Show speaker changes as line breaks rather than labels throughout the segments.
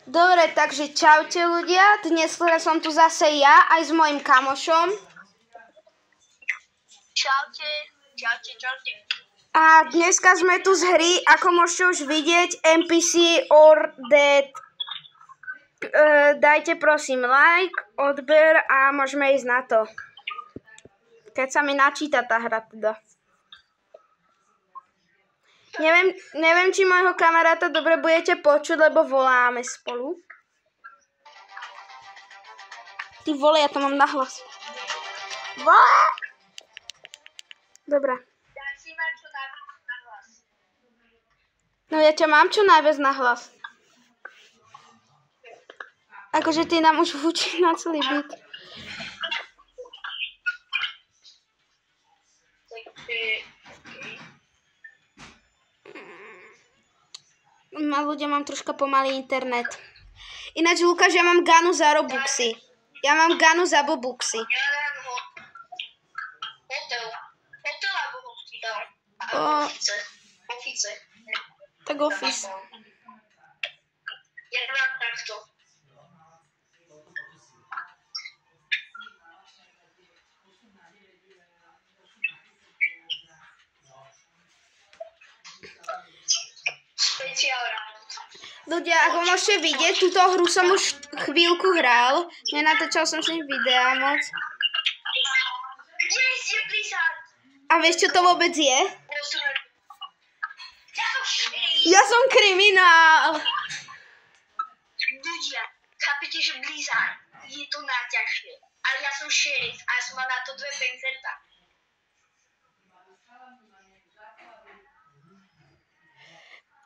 Dobre, takže čaute ľudia, dnes som tu zase ja aj s mojim kamošom.
Čaute.
A dneska sme tu z hry, ako môžete už vidieť, NPC or Dead. Dajte prosím like, odber a môžeme ísť na to. Keď sa mi načíta tá hra teda. Neviem, či môjho kamaráta dobre budete počuť, lebo voláme spolu. Ty vole, ja to mám nahlas. Dobre. No ja ťa mám čo najviac nahlas. Akože ty nám už hučí na celý byt. Ľudia, mám troška pomalý internet. Ináč, Lukáš, ja mám ganu za Robuxy. Ja mám ganu za Bobuxy.
Ja dám hotel alebo hospital. Ofice.
Tak office.
Ja dám takto. Speciál round.
Ľudia, ako môžete vidieť, túto hru som už chvíľku hral. Nenatáčal som si videa moc.
Yes, je Blizzard.
A vieš, čo to vôbec je?
Ja som šerif.
Ja som kriminál.
Ľudia, chápete, že Blizzard je to najťažšie. Ale ja som šerif a ja som mal na to 2%.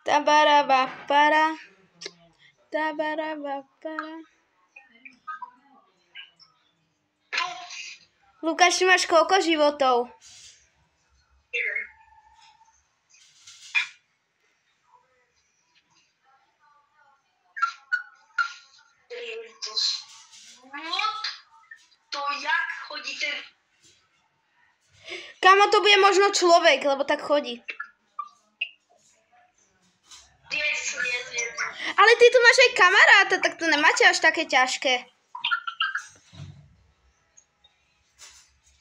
Tabarabapara. Lukáš, ty máš koľko životov?
What? To jak chodíte?
Kamo, to bude možno človek, lebo tak chodí.
Yes.
Ale ty tu máš aj kamaráta, tak to nemáte až také ťažké.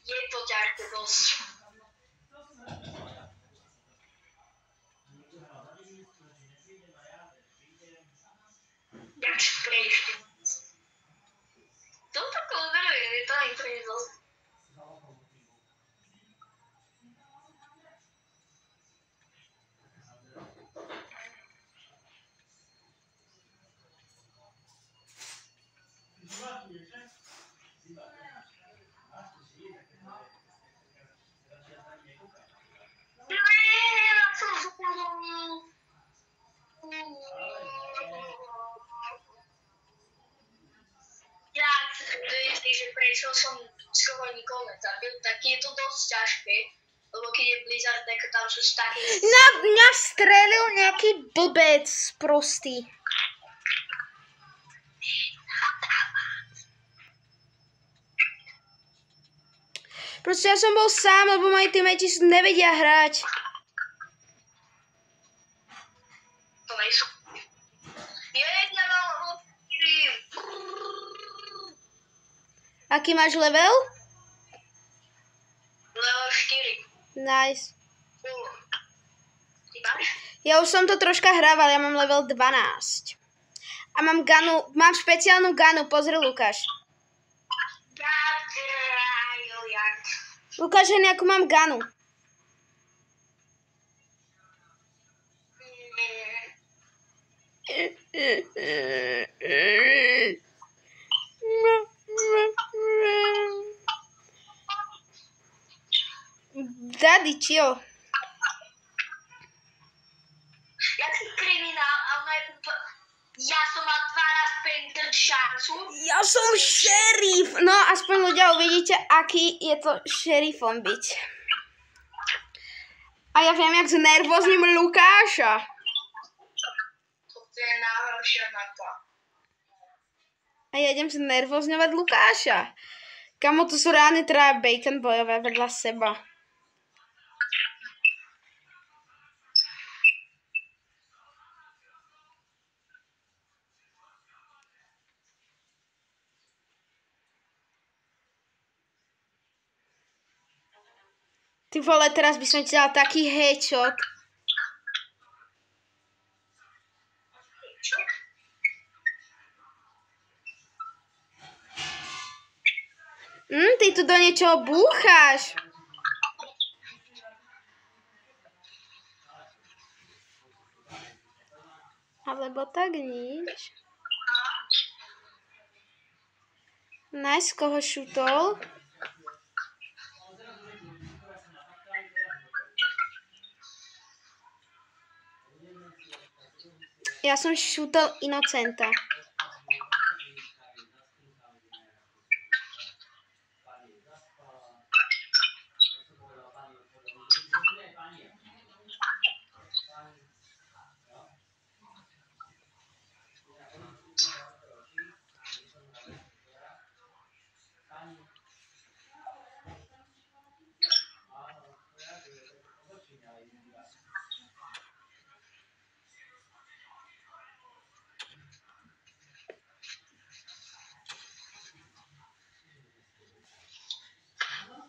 Je to ťažké dosť. Jak šprejšte. To tak overuje, je to niektorý dosť. Ja akceptujem, že prečo som skoro nikoho nezabil, tak je to dosť ťažké, lebo keď je Blizzard, tak tam sú také...
Mňa strelil nejaký blbec prostý. Proste ja som bol sám, lebo moji teammates nevedia hrať.
To nejsú. Ja mám
Aký máš level?
level 4.
Nice.
Ty máš?
Ja už som to troška hrával, ja mám level 12. A mám špeciálnu ganu, pozri Lukáš. Lukáš, nejakú mám ganu. Daddy, chill.
Ja som kriminál, ale ja som mal 12% šancu.
Ja som šerif. No, aspoň ľudia uvidíte, aký je to šerifom byť. A ja viem, jak znervozním Lukáša.
To je najhoršia mapa.
A ja idem znervozňovať Lukáša. Kamo, tu sú reálne teda bacon bojové vedľa seba. Ty vole, teraz by som ti dal taký headshot.
Čo?
Ty tu do niečoho búcháš. Alebo tak nič. Nice, koho šutol. Ja som šutol Inocenta.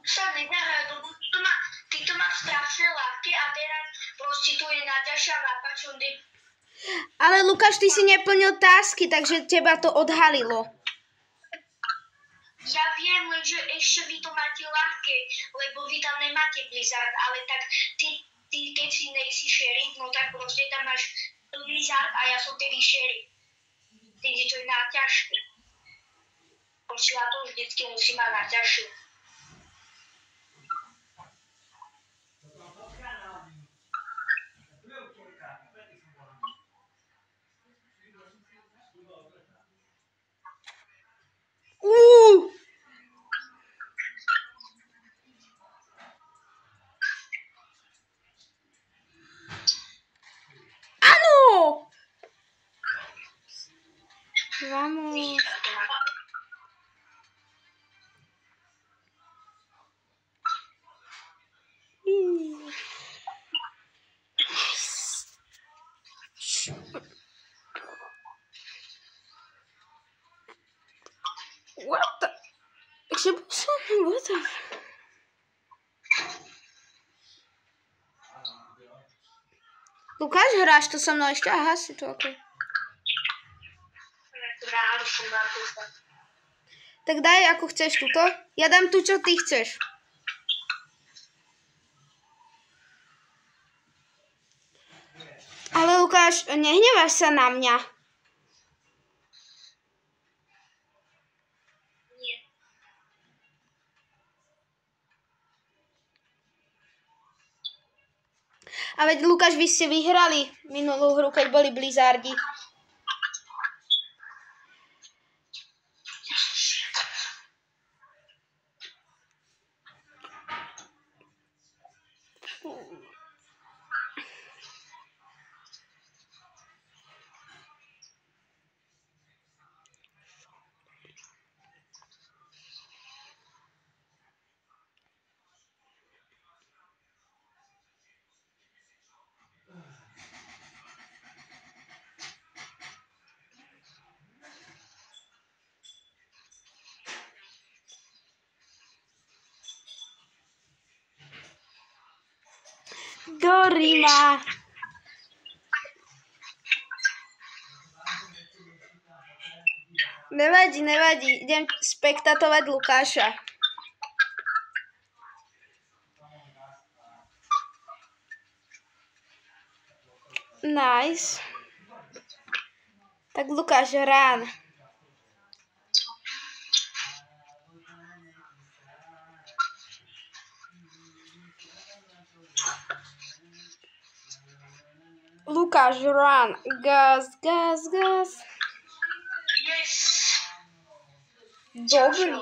Sa nenahraj, lebo ty to máš strašne ľahké a teraz proste tu je najťažšia mapa, čo
Ale Lukáš, ty si neplnil tasky, takže teba to odhalilo.
Ja viem, lenže ešte vy to máte ľahké, lebo vy tam nemáte Blizzard, ale tak ty keď si nejsi šerif, no tak proste tam máš Blizzard a ja som tedy šerif. Takže to je najťažšie. Proste ja to vždycky musím mať najťažšie.
Áno! Vamos. What the... What the... Lukáš, hráš to so mnou ešte? Aha, si tu, okej. Tak daj, ako chceš túto. Ja dám tu, čo ty chceš. Ale Lukáš, nehneváš sa na mňa.
Nie.
A veď Lukáš, vy ste vyhrali minulú hru, keď boli Blizzardi. Dorima. Nevadí. Idem spektatovať Lukáša. Nice. Tak Lukáš, rán. Lukáš, run. Gas.
Yes.
Dobrý.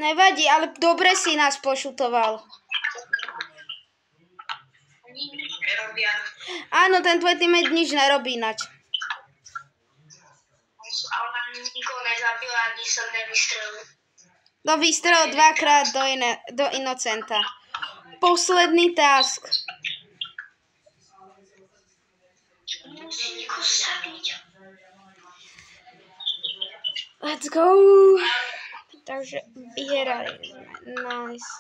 Nevadí, ale dobre si nás pošutoval.
Oni nič nerobia.
Áno, ten tvoj teammate nič nerobí inač.
A ona nikoho nezabila, ani som nevystrelil.
No vystrel dvakrát do Inocenta. Posledný task.
Musí niekoho zabiť.
Let's go. Takže vyhrali sme. Nice.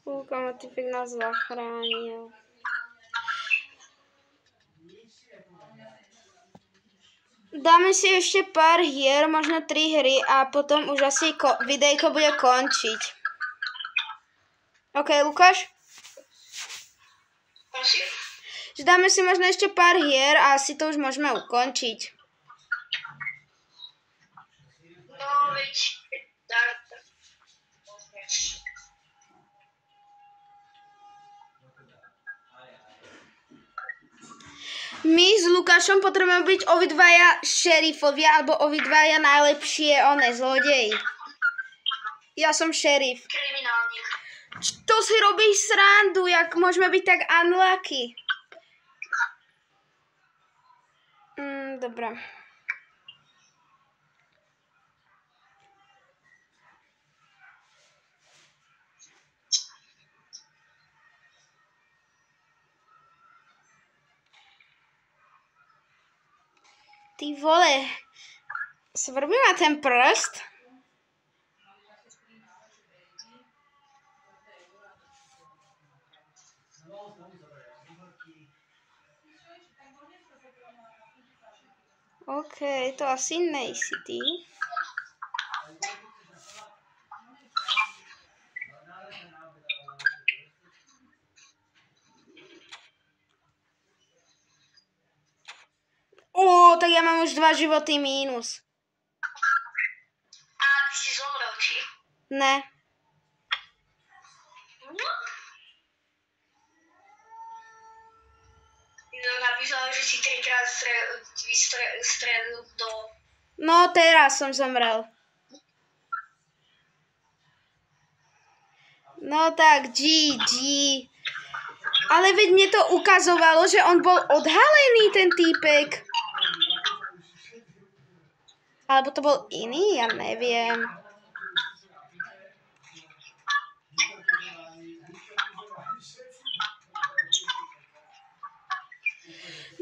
Lokomotív nás zachránil. Dáme si ešte pár hier, možno 3 hry a potom už asi videjko bude končiť. OK, Lukáš?
Prosím?
Že dáme si možno ešte pár hier a asi to už môžeme ukončiť.
No, veď... Tak.
My s Lukášom potrebujeme byť obidvaja šerifovia, alebo obidvaja najlepšie zlodeji. Ja som šerif.
Kriminálnik.
To si robíš srandu, jak môžeme byť tak unlucky. Dobre. Ty vole, svrbí ma ten prst. OK, to asi nejsi ty. Tak ja mám už 2 životy mínus.
A ty si zomrel, či?
Ne.
Napísal, že si 3-krát vystrelil do...
No, teraz som zomrel. No tak, GG. Ale veď mne to ukazovalo, že on bol odhalený, ten týpek. Alebo to bol iný, ja neviem.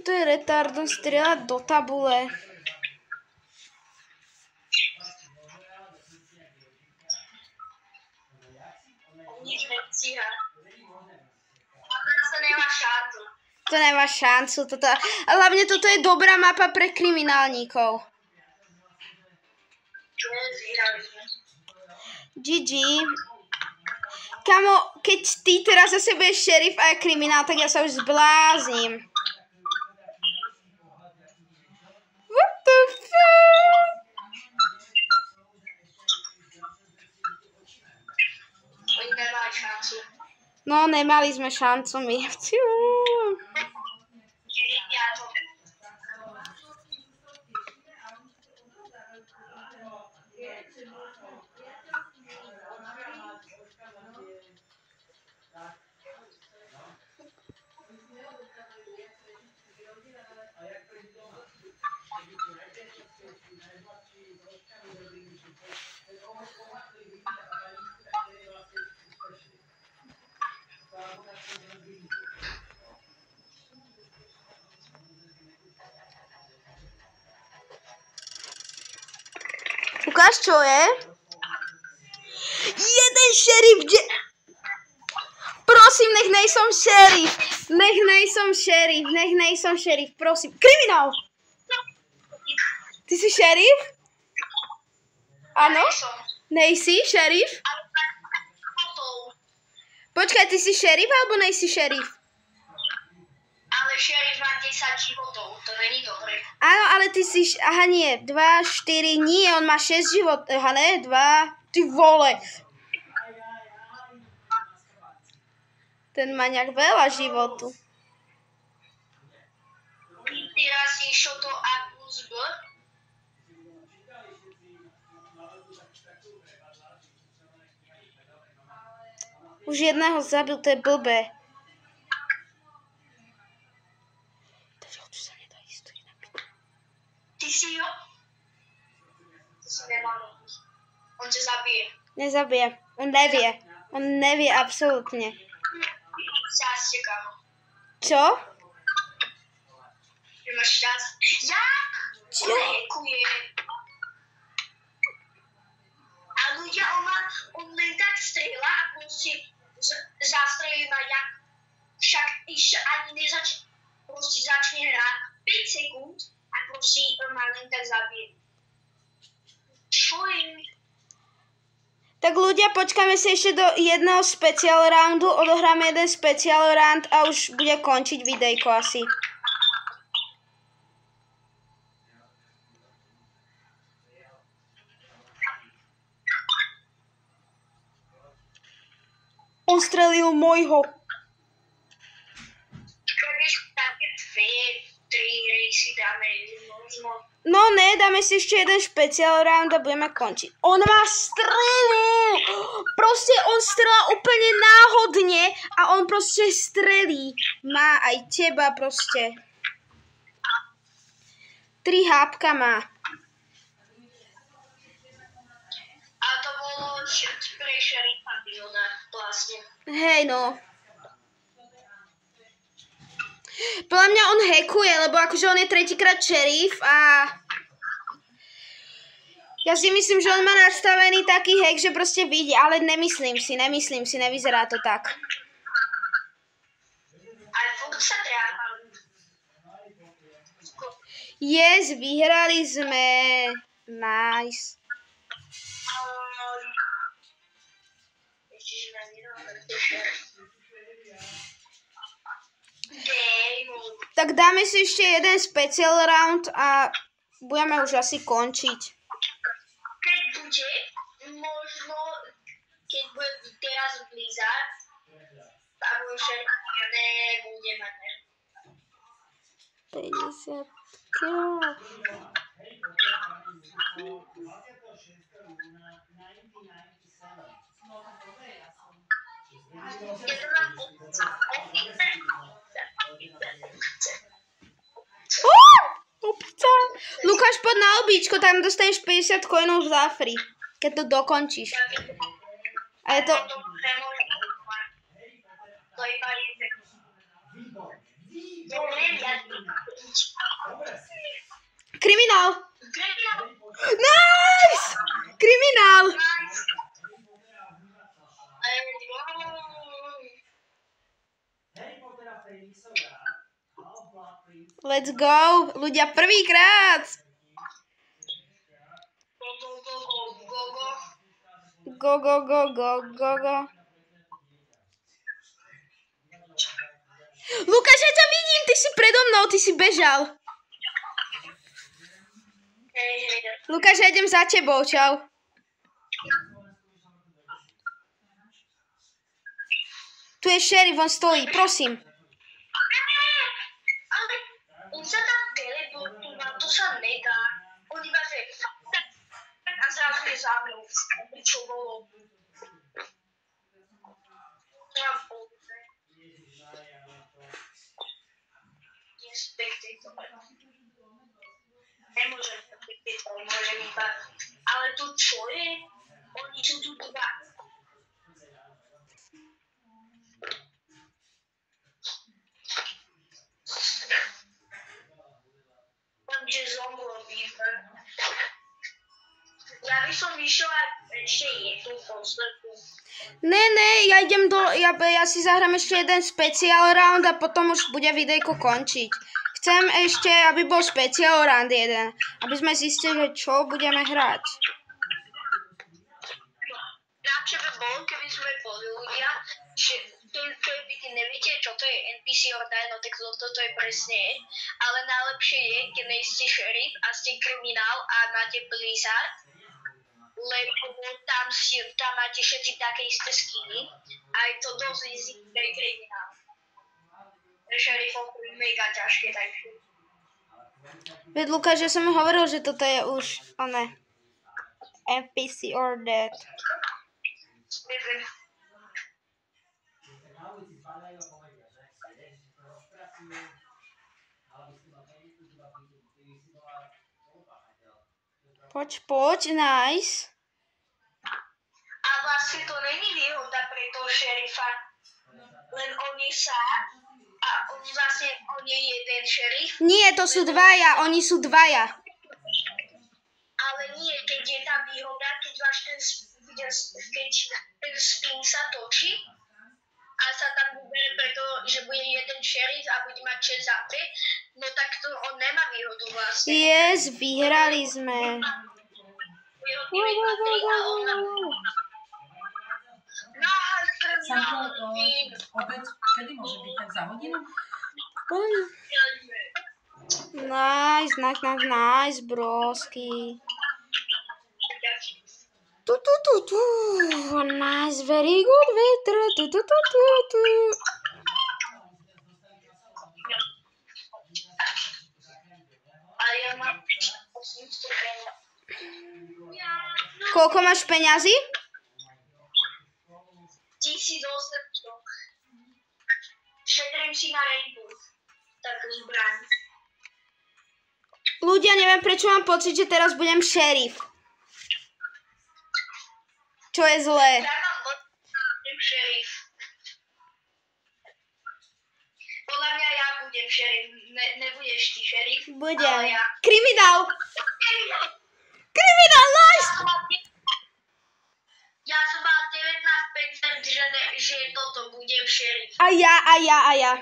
To je retardom strieľať do tabule.
Nič nestíha. To nemá šancu.
To nemá šancu. A hlavne toto je dobrá mapa pre kriminálníkov. GG. Kamo, keď ty teraz zase budeš šerif a ja kriminál, tak ja sa už zblázním. What the fuck?
Oni nemali šancu.
No, nemali sme šancu my. Ukáž, čo je? Jeden šerif, prosím, nech nejsom šerif. Nech nejsom šerif, prosím. Kriminál! Ty si šerif? Áno? Nejsi šerif? Počkaj, ty si šerif alebo nejsi šerif?
Ale šerif má 10 životov, to není dobré.
Áno, ale ty si... Aha, nie. 2, 4, nie, on má 6 životov. Aha, ne, 2. Ty vole. To Ten má nejak veľa životu.
Ty raz išiel to A plus B?
Už jedného zabil, to je blbé.
Ty si ho... Ty si nemal. On ťa zabije.
Nezabije. On nevie. On nevie absolútne.
Šťastie, kámo.
Čo?
Že máš šťastie. Jak?
Čo?
On hackuje. A ľudia, on len tak strieľa a proste zastrelí ma jak. Však ešte ani nezačne. Proste začne hrať 5 sekúnd a proste ma len tak zabije. Čo je?
Tak ľudia, počkáme si ešte do jedného special roundu, odohráme jeden special round a už bude končiť videjko asi. On strelil môjho.
Vieš, také 2-3 rejsy dáme možno.
No ne, dáme si ešte jeden špeciál round a budeme končiť. On má strelu! Proste on strelá úplne náhodne a on proste strelí. Má aj teba proste. 3 hápka má.
A to bolo pre šerifa builda vlastne.
Hej no. Podľa mňa on hackuje, lebo akože on je tretíkrát šerif a ja si myslím, že on má nastavený taký hack, že proste vidí, ale nemyslím si, nevyzerá to tak.
Ale furt sa trápal.
Yes, vyhrali sme. Nice.
Ježiš, na
Tak dáme si ešte jeden special round a budeme už asi končiť.
Keď bude, možno, keď bude teraz Blizzard, tak už nebude mať.
50 kg. Opica. Lukáš, poď na obíčko, tam dostaneš 50 coinov za free, keď to dokončíš. A je to... Kriminál! Nice! Kriminál! Let's go! Ľudia, prvýkrát! Go, go, go, go, go, go. Lukáš, ja ťa vidím, ty si predo mnou, ty si bežal. Lukáš, ja idem za tebou, čau. Tu je šerif, on stojí, prosím.
Ale on sa tam teleportuje, to sa nedá. On iba že a zrazu je zabil. Čo bolo? Ja povedzme. Je spectator. Nemôžem spectator, môžem iba. Ale tu čo je? Oni sú tu dva. Takže zomrel Beaver. Ja by som vyšiel aj ešte jednu poslednú.
Ne, ja si zahrám ešte jeden special round a potom už bude videjko končiť. Chcem ešte, aby bol special round jeden, aby sme zistili, čo budeme hrať.
Najlepšie by bolo, keby sme boli ľudia, že keby ty neviete, čo to je NPC or die, no tak toto je presne. Ale najlepšie je, keď nejste šerif a ste kriminál a máte Blizzard, lebo tam máte všetci také isté skiny a je to dosť easy pre kriminál. Pre šerifov to je mega ťažké, takže.
Veď Lukáš, ja som mu hovoril, že toto je už, NPC or that. Poď, nice.
A vlastne to není výhoda pre toho šerifa, len on je sám a on je jeden šerif.
Nie, to sú dvaja, oni sú dvaja.
Ale nie, keď je tá výhoda, keď ten spin sa točí a sa tam vybere preto, že bude jeden šerif a bude mať 6 za 5, no tak to on nemá výhodu vlastne.
Yes, vyhrali sme.
Sanko, obed, kedy môže byť, tak za hodinu?
Nice, broski. Nice, very good, Vetra.
Ale ja mám 800 eur.
Koľko máš peňazí?
1800. Šetrím si na Rainbow. Tak zbraň.
Ľudia, neviem, prečo mám pocit, že teraz budem šerif. Čo je zlé?
Ja mám budem šerif. Podľa mňa ja budem šerif. Nebudeš ty šerif.
Budem.
Ale ja.
Kriminál, nice!
Ja som mal 19%, že toto budem šerif.
A ja.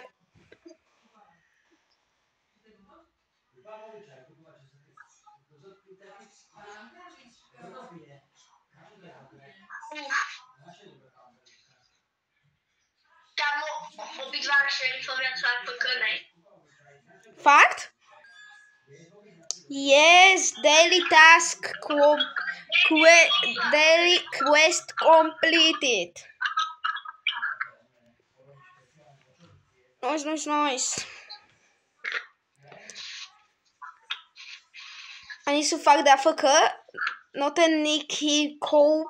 Tam obidva šerifovia sú ako konej.
Fakt? Yes, daily task, daily quest completed. Nice. Oni sú fakt AFK? No ten Nicky Cole.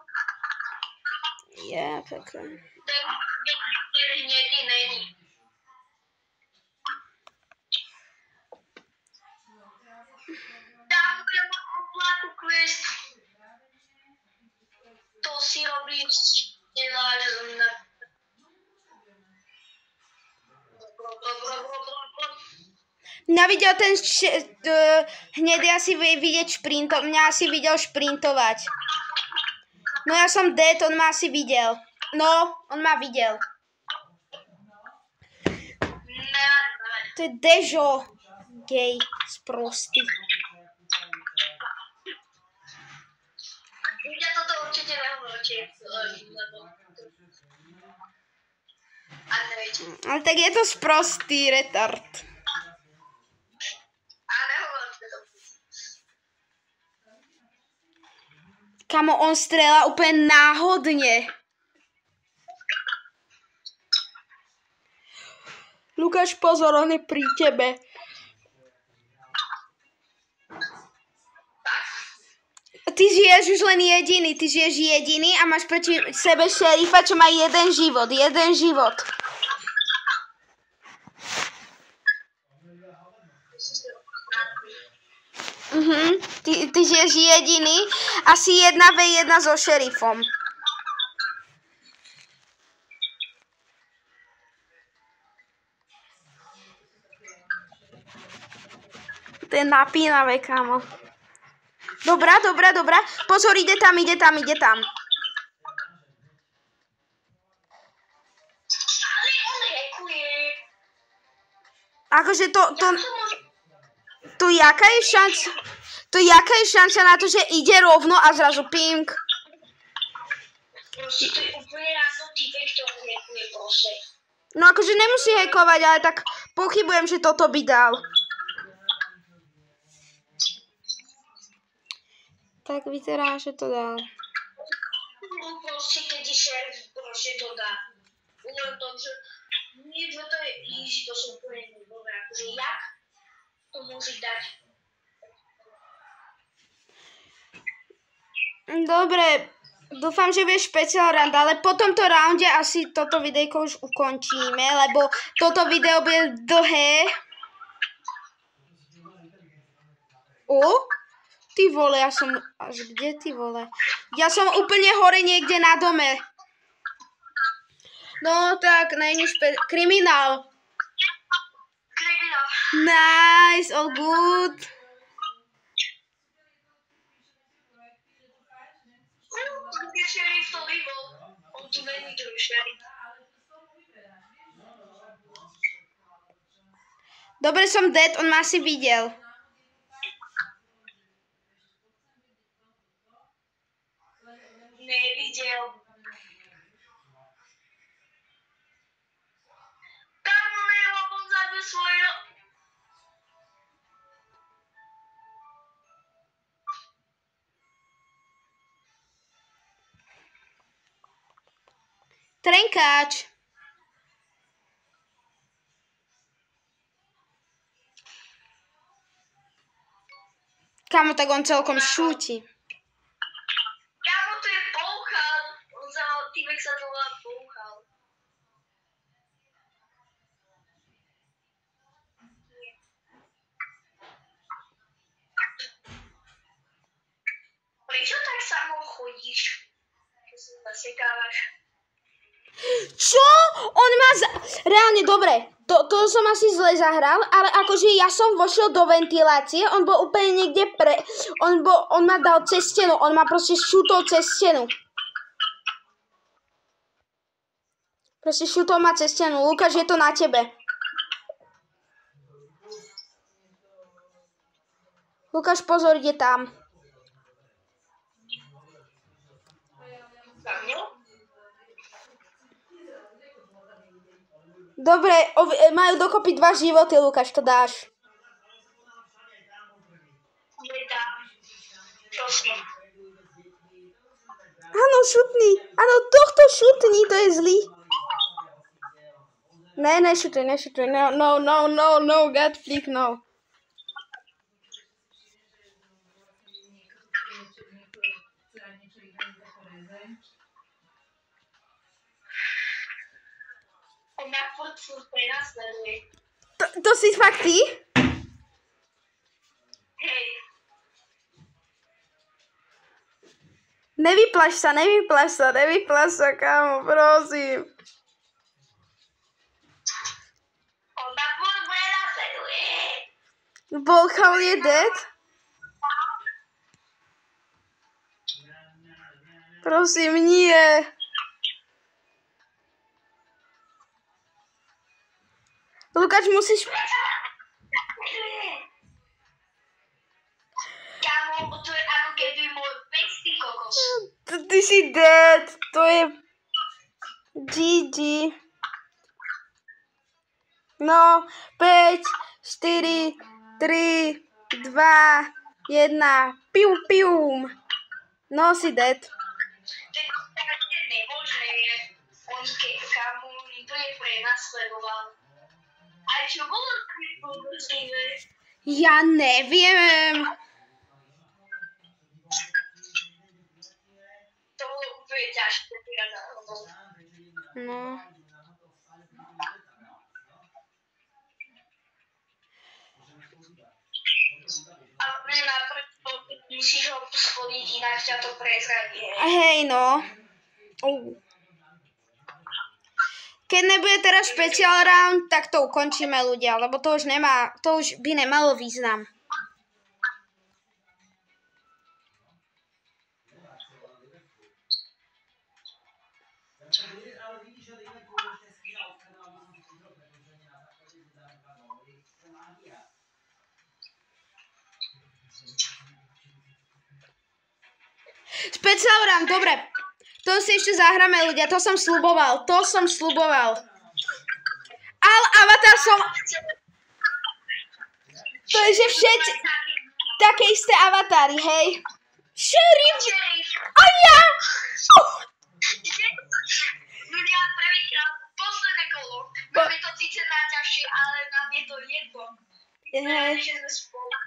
AFK.
Ten hnedý není. Tam ja mám úplnú quest. To si robíš nevážne.
Mňa videl ten hnedý asi vidieť mňa asi videl šprintovať. No ja som dead, on ma asi videl. No, on ma videl. To je Dežo. Gej, sprostý.
Ľudia toto určite nehovoríte, lebo... A neviete.
Ale tak je to sprostý retard.
A nehovoríte to.
Kamo, on strieľa úplne náhodne. Lukáš, pozor, on je pri tebe. Ty žiješ už len jediný, a máš proti sebe šerifa, čo má jeden život. Ty žiješ jediný, asi 1v1 so šerifom. To je napínavé, kámo. Dobrá. Pozor, ide tam.
Ale on hackuje.
Akože to jaká je šanca na to, že ide rovno a zrazu ping.
Proste to je úplne random týpek, ktorý hackuje proste.
No akože nemusí hackovať, ale tak pochybujem, že toto by dal. Tak vyzerá, že to dal.
Proste, keď je šerif, proste to dá. Len to, že nie, že to je easy, to sú úplne dobré. Akože jak to môže dať?
Dobre, dúfam, že vieš špeciál round, ale po tomto rounde asi toto videjko už ukončíme, lebo toto video bude dlhé. Ty vole, ja som... Až kde, ty vole? Ja som úplne hore niekde na dome. No tak, není kriminál.
Kriminál.
Nice, all good.
Keď šerif to vyhol, on tu není druhý šerif.
Dobre, som dead, on ma asi videl.
Nevidel. Kámo, neho, on zabil svoje...
Trenkáč. Kámo, tak on celkom šúti.
Kámo, to je Bouchal. Týmek sa to volá Bouchal. Prečo tak samo chodíš? Keď sa zasekávaš?
Čo? On má reálne, dobre, to som asi zle zahral, ale akože ja som vošiel do ventilácie, on bol úplne niekde on ma dal cez stenu, on ma proste šutol cez stenu. Proste šutol ma cez stenu. Lukáš, je to na tebe. Lukáš, pozor, ide tam. Dobre, majú dokopy 2 životy, Lukáš, to dáš.
Nedám. Prosím.
Áno, šutni. Áno, tohto šutni, to je zlý. Ne, nešutuj. No, God, please, no.
On ma furt prenasleduje.
To si fakt ty?
Hej.
Nevyplaš sa, kámo, prosím.
On ma furt prenasleduje.
Bouchal je dead? Prosím, nie. Lukáš, musíš...
Kámo, to je ako keby môj pestý kokos.
Ty si dead, to je... GG. No, 5, 4, 3, 2, 1, pium. No, si dead.
To je nemožné. On kámo, to je prenasledoval. A čo bolo podozrivé?
Ja neviem.
To bolo úplne ťažké.
No.
A napríklad musíš ho schodiť, ináč ťa to prezradí.
Hej, no. Keď nebude teraz špeciál round, tak to ukončíme, ľudia, lebo to už by nemalo význam. Špeciál round, dobre. To si ešte zahráme, ľudia, to som sľuboval. Ale avatar som... To je, že všetci... Také isté avatári, hej. Šerif!
Šerif.
A ja!
Ľudia, prvýkrát, posledné kolo. Máme to síce najťažšie, ale nám je to jedno. Že sme spolu.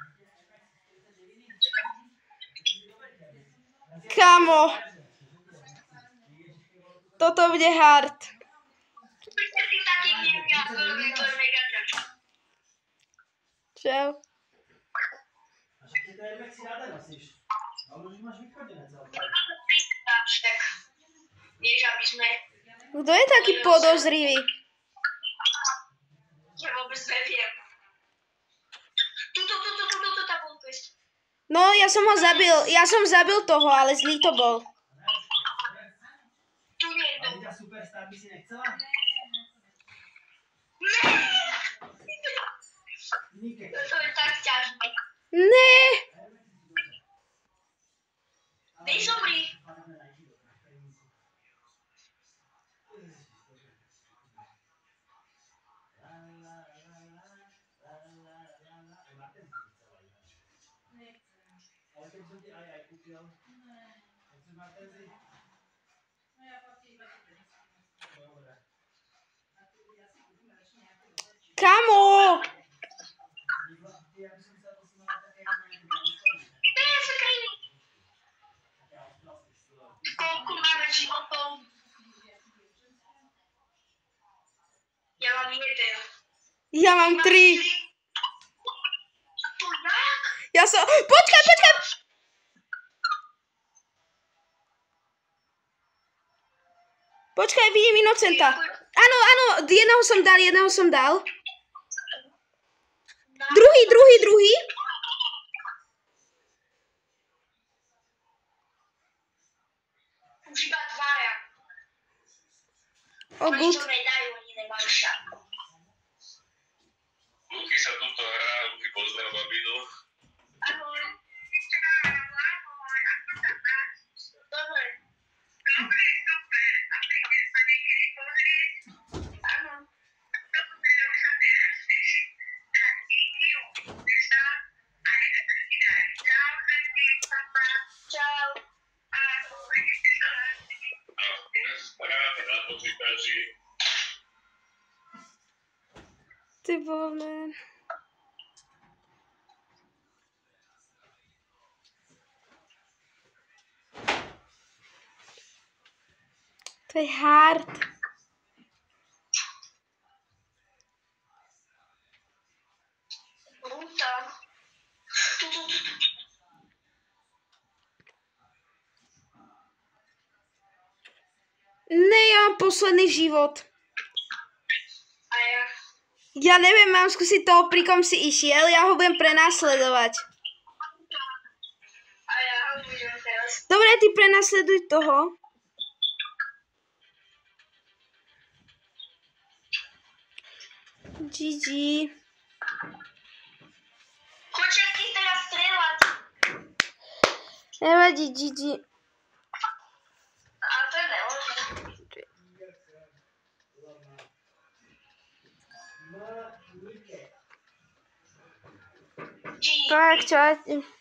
Kamo. Toto bude hard.
Kúpite si taký miniatur, to je mega ťažké.
Čau.
A že ty to jednak si ráda nosíš. Ale už máš vychodené celé.
Tak, vieš, aby sme...
Kto je taký podozrivý?
Ja vôbec neviem. Tuto, tam bol quest.
No, ja som ho zabil. Ja som zabil toho, ale zlý to bol.
Tu nie je
A Liga Superstar by si nechcela? Nike.
to je tak ťažké.
Ne.
Dej zomri.
Ale keď som ti aj kúpil, chceš Martenzi? Dobre.
Kamo.
Ja by som sa posunula také, jak sme
To je sakryný. Koľko máme životov? Ja mám jeden.
Ja mám 3.
To jak?
Ja som... Počkaj! Počkaj, vidím Inocenta. Áno, jedného som dal. Druhý.
Už iba dvaja.
O,
Oni
good.
to nedajú, oni nemajú šancu.
Luky sa tuto hrá, Luky pozdrav babinu.
Ahoj. Dobre. Áno. Čau.
Hráme na počítači.
Ty vole. To je hard.
Brutál. Tu.
Ne, ja mám posledný život.
A ja.
Ja neviem, mám skúsiť toho, pri kom si išiel, ja ho budem prenasledovať.
A ja ho budem teraz.
Dobre, ty prenasleduj toho. GG.
Choďte ty teraz strieľať.
Nevadí, GG.
A to je neložné.
Nike.
G.
Tak, čau.